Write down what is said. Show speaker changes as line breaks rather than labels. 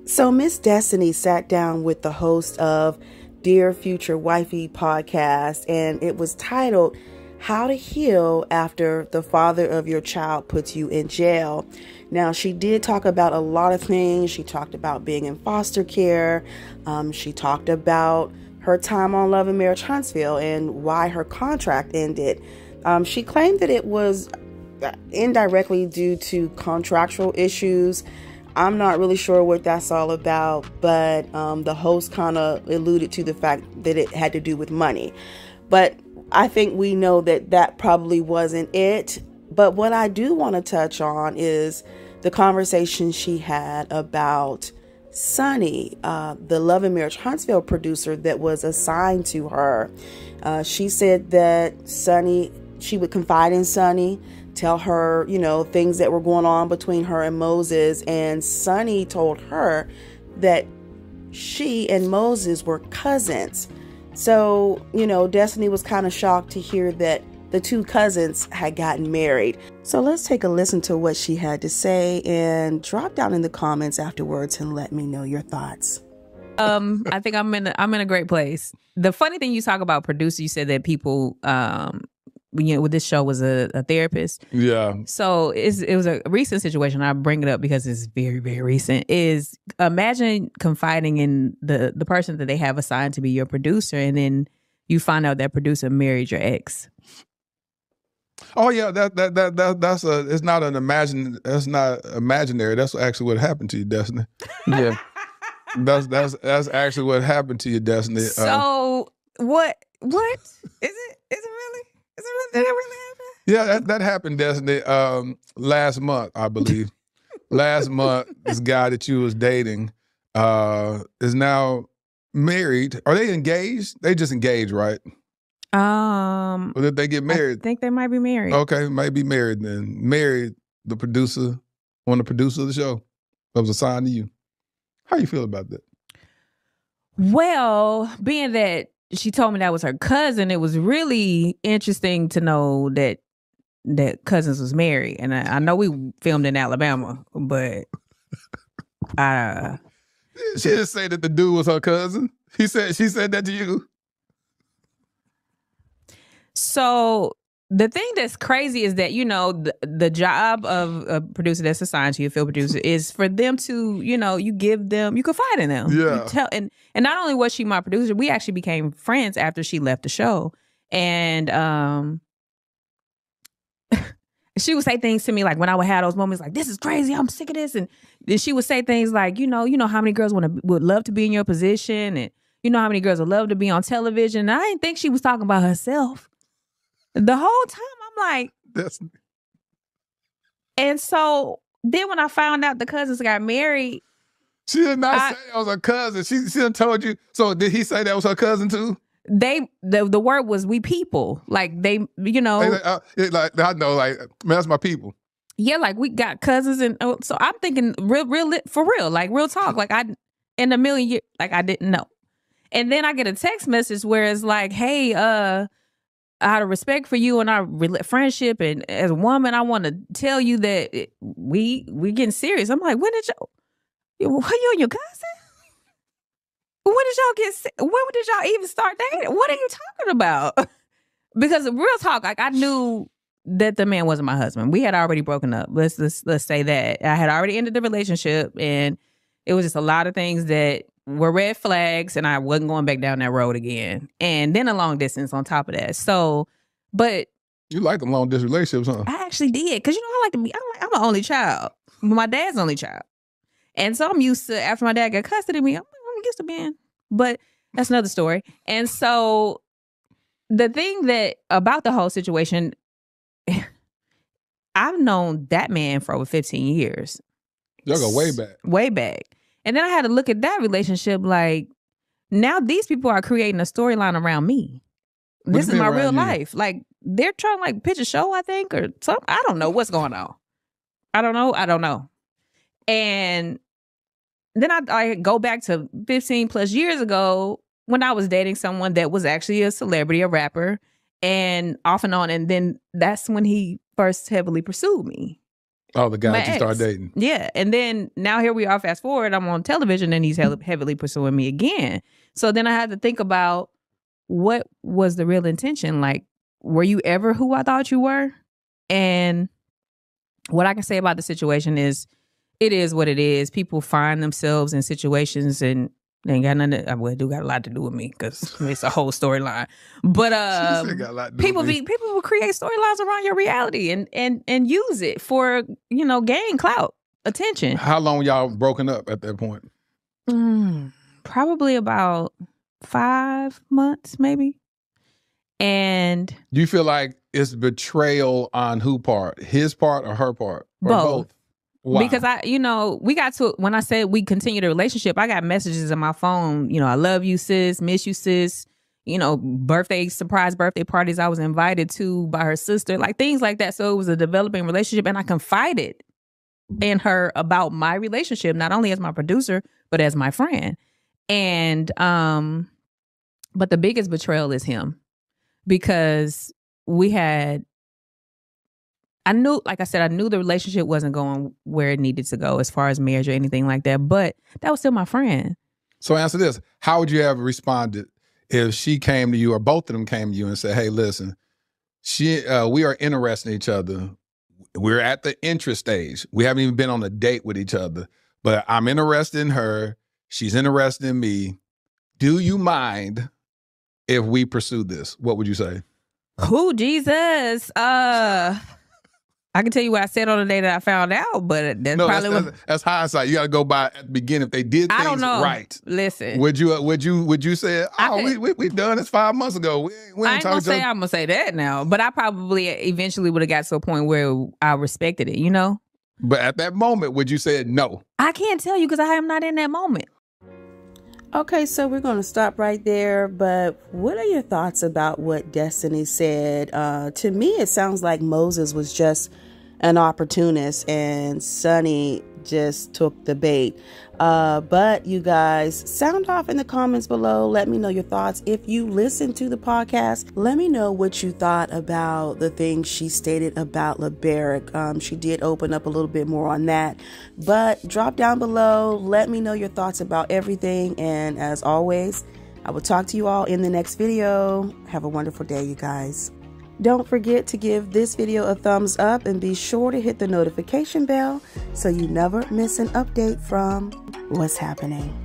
So Miss Destiny sat down with the host of Dear Future Wifey podcast, and it was titled How to Heal After the Father of Your Child Puts You in Jail. Now, she did talk about a lot of things. She talked about being in foster care. She talked about her time on Love and Marriage Huntsville and why her contract ended. She claimed that it was indirectly due to contractual issues. I'm not really sure what that's all about, but the host kind of alluded to the fact that it had to do with money. But I think we know that that probably wasn't it. But what I do want to touch on is the conversation she had about Sonny, the Love and Marriage Huntsville producer that was assigned to her. She said that Sonny, she would confide in Sonny, tell her, things that were going on between her and Moses. And Sonny told her that she and Moses were cousins. So, Destiny was kind of shocked to hear that the two cousins had gotten married. So let's take a listen to what she had to say and drop down in the comments afterwards and let me know your thoughts.
I think I'm in a great place. The funny thing, you talk about producer, you said that people, with this show was a therapist.
Yeah.
So it was a recent situation. I bring it up because it's very, very recent. Is imagine confiding in the person that they have assigned to be your producer, and then you find out that producer married your ex.
Oh yeah, it's not imaginary. That's actually what happened to you, Destiny. Yeah. that's actually what happened to you, Destiny.
So what is it? Is it really? Did it really happen?
Yeah, that happened, Destiny. Last month, I believe. Last month, this guy that you was dating is now married. Are they engaged? They just engaged, right? Or did they get married?
I think they might be married.
Okay, might be married then. Married the producer, one of the producers of the show that was assigned to you. How you feel about that?
Well, being that she told me that was her cousin, it was really interesting to know that Cousins was married. And I know we filmed in Alabama, but
she didn't say that the dude was her cousin. She said that to you.
So the thing that's crazy is that, the job of a producer that's assigned to you, a field producer, is for them to, you give them, you confide in them.
Yeah.
And not only was she my producer, we actually became friends after she left the show. And she would say things to me like when I would have those moments like, this is crazy, I'm sick of this. And then she would say things like, you know how many girls would love to be in your position, and you know how many girls would love to be on television. And I didn't think she was talking about herself. The whole time I'm like, and so then when I found out the cousins got married,
she did not say that was her cousin. She done told you. So did he say that was her cousin too?
The word was we people. Like they,
I know, man, that's my people.
Yeah, like we got cousins, and so I'm thinking real for real, like real talk. Like in a million years, like I didn't know. And then I get a text message where it's like, hey, out of respect for you and our friendship, and as a woman, I want to tell you that we getting serious. I'm like, when did you and your cousin? When did y'all even start dating? What are you talking about? Because real talk, like I knew that the man wasn't my husband. We had already broken up. Let's say that I had already ended the relationship, and it was just a lot of things that were red flags, and I wasn't going back down that road again. And then a long distance on top of that. So, but
you like them long distance relationships, huh?
I actually did, because I like to be. I'm an only child. My dad's only child, and so I'm used to, after my dad got custody of me, I'm used to being. But that's another story. And so the thing that about the whole situation, I've known that man for over 15 years.
Y'all go way back.
Way back. And then I had to look at that relationship like, now these people are creating a storyline around me. This is my real life. Like, they're trying to like pitch a show, I think, or something. I don't know what's going on. I don't know. And then I go back to 15 plus years ago when I was dating someone that was actually a celebrity, a rapper, and off and on. And then that's when he first heavily pursued me.
Oh, the guy
my
that you started dating.
Yeah. And then now here we are, fast forward, I'm on television and he's heavily pursuing me again. So then I had to think about what was the real intention? Like, were you ever who I thought you were? And what I can say about the situation is, it is what it is. People find themselves in situations and they ain't got nothing to, well, it do got a lot to do with me because it's a whole storyline. But people will create storylines around your reality and use it for, gain clout, attention.
How long y'all broken up at that point?
Probably about 5 months, maybe. And
do you feel like it's betrayal on who part? His part or her part? Or both? Wow.
Because we got to, when I said we continue the relationship, I got messages on my phone, I love you, sis, miss you, sis, surprise birthday parties I was invited to by her sister, like things like that. So it was a developing relationship, and I confided in her about my relationship, not only as my producer, but as my friend. And, but the biggest betrayal is him, because I knew the relationship wasn't going where it needed to go as far as marriage or anything like that, but that was still my friend.
So answer this. How would you have responded if she came to you or both of them came to you and said, hey, listen, we are interested in each other. We're at the interest stage. We haven't even been on a date with each other, but I'm interested in her. She's interested in me. Do you mind if we pursue this? What would you say?
Who, Jesus? I can tell you what I said on the day that I found out, but
that's hindsight. You got to go by at the beginning. If they did things right,
listen.
Would you say, we done this 5 months ago? We
I ain't gonna say I'm gonna say that now, but I probably eventually would have got to a point where I respected it,
But at that moment, would you say no?
I can't tell you because I am not in that moment.
Okay, so we're going to stop right there, but what are your thoughts about what Destiny said? To me, it sounds like Moses was just an opportunist and Sonny just took the bait. But you guys, sound off in the comments below. Let me know your thoughts. If you listen to the podcast, let me know what you thought about the things she stated about LeBaric. She did open up a little bit more on that, but drop down below. Let me know your thoughts about everything. And as always, I will talk to you all in the next video. Have a wonderful day, you guys. Don't forget to give this video a thumbs up and be sure to hit the notification bell so you never miss an update from What's Happening.